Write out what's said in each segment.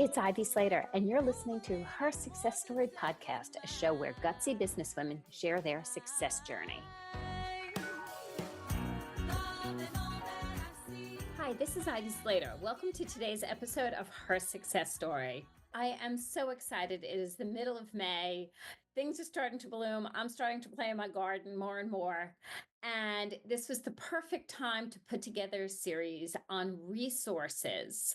It's Ivy Slater, and you're listening to Her Success Story podcast, a show where gutsy businesswomen share their success journey. Hi, this is Ivy Slater. Welcome to today's episode of Her Success Story. I am so excited. It is the middle of May. Things are starting to bloom. I'm starting to play in my garden more and more. And this was the perfect time to put together a series on resources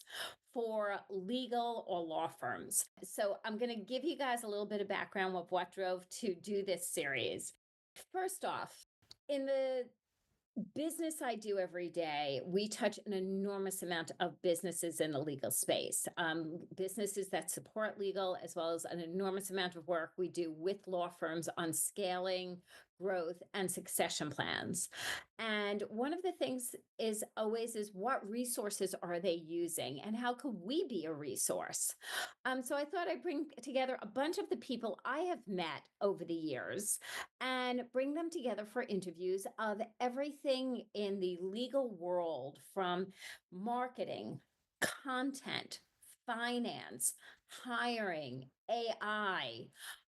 for legal or law firms. So I'm going to give you guys a little bit of background of what drove to do this series. First off, in the business I do every day, we touch an enormous amount of businesses in the legal space, businesses that support legal, as well as an enormous amount of work we do with law firms on scaling, growth, and succession plans. And one of the things is what resources are they using and how could we be a resource? So I thought I'd bring together a bunch of the people I have met over the years and bring them together for interviews of everything in the legal world, from marketing, content, finance, hiring, AI.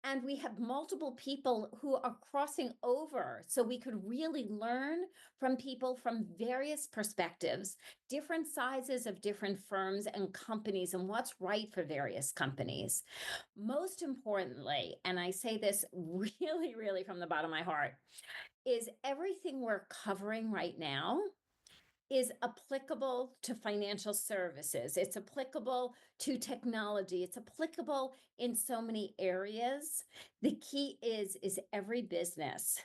And we have multiple people who are crossing over so we could really learn from people from various perspectives, different sizes of different firms and companies, and what's right for various companies. Most importantly, and I say this really, really from the bottom of my heart, is everything we're covering right now is applicable to financial services. It's applicable to technology. It's applicable in so many areas. The key is every business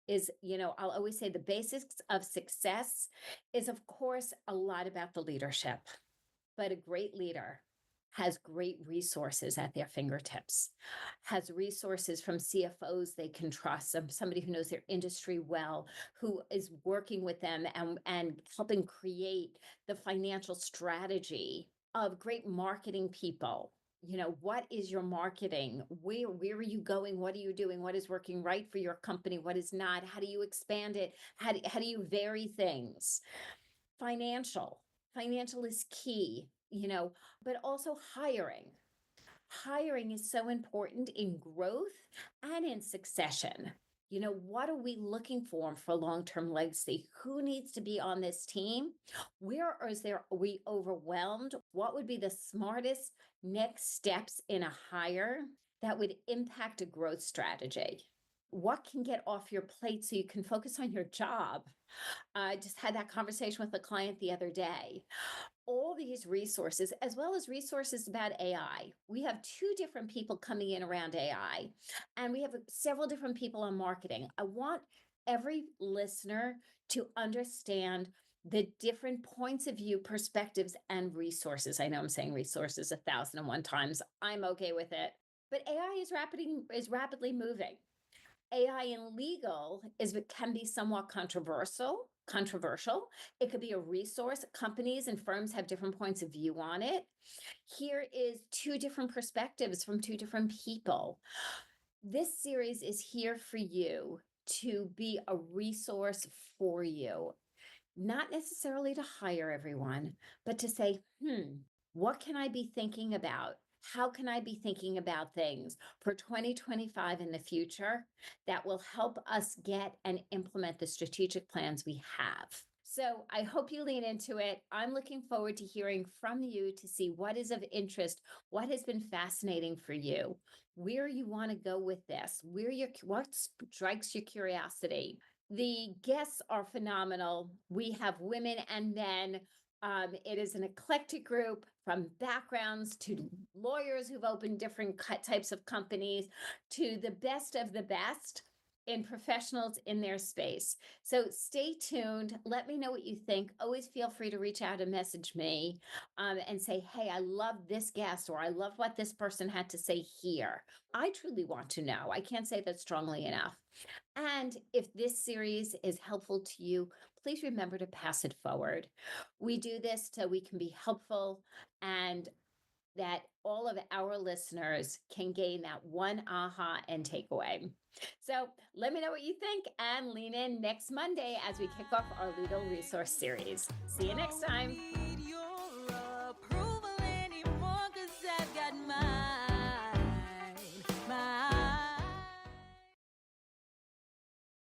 is, I'll always say the basics of success is, of course, a lot about the leadership, but a great leader has great resources at their fingertips, has resources from CFOs they can trust, somebody who knows their industry well, who is working with them and helping create the financial strategy, of great marketing people. What is your marketing? Where are you going? What are you doing? What is working right for your company? What is not? How do you expand it? How do you vary things? Financial is key. But also hiring. Hiring is so important in growth and in succession. What are we looking for long-term legacy? Who needs to be on this team? Are we overwhelmed? What would be the smartest next steps in a hire that would impact a growth strategy? What can get off your plate so you can focus on your job? I just had that conversation with a client the other day. All these resources, as well as resources about AI. We have two different people coming in around AI, and we have several different people on marketing. I want every listener to understand the different points of view, perspectives, and resources. I know I'm saying resources 1,001 times. I'm okay with it. But AI is rapidly moving. AI in legal can be somewhat controversial. It could be a resource. Companies and firms have different points of view on it. Here is two different perspectives from two different people. This series is here for you to be a resource for you, not necessarily to hire everyone, but to say, what can I be thinking about? How can I be thinking about things for 2025 in the future that will help us get and implement the strategic plans we have? So I hope you lean into it. I'm looking forward to hearing from you to see what is of interest, what has been fascinating for you, where you want to go with this, what strikes your curiosity. The guests are phenomenal. We have women and men. It is an eclectic group, from backgrounds to lawyers who've opened different types of companies to the best of the best in professionals in their space. So stay tuned. Let me know what you think. Always feel free to reach out and message me and say, hey, I love this guest, or I love what this person had to say here. I truly want to know. I can't say that strongly enough. And if this series is helpful to you, please remember to pass it forward. We do this so we can be helpful and that all of our listeners can gain that one aha and takeaway. So let me know what you think and lean in next Monday as we kick off our legal resource series. See you next time.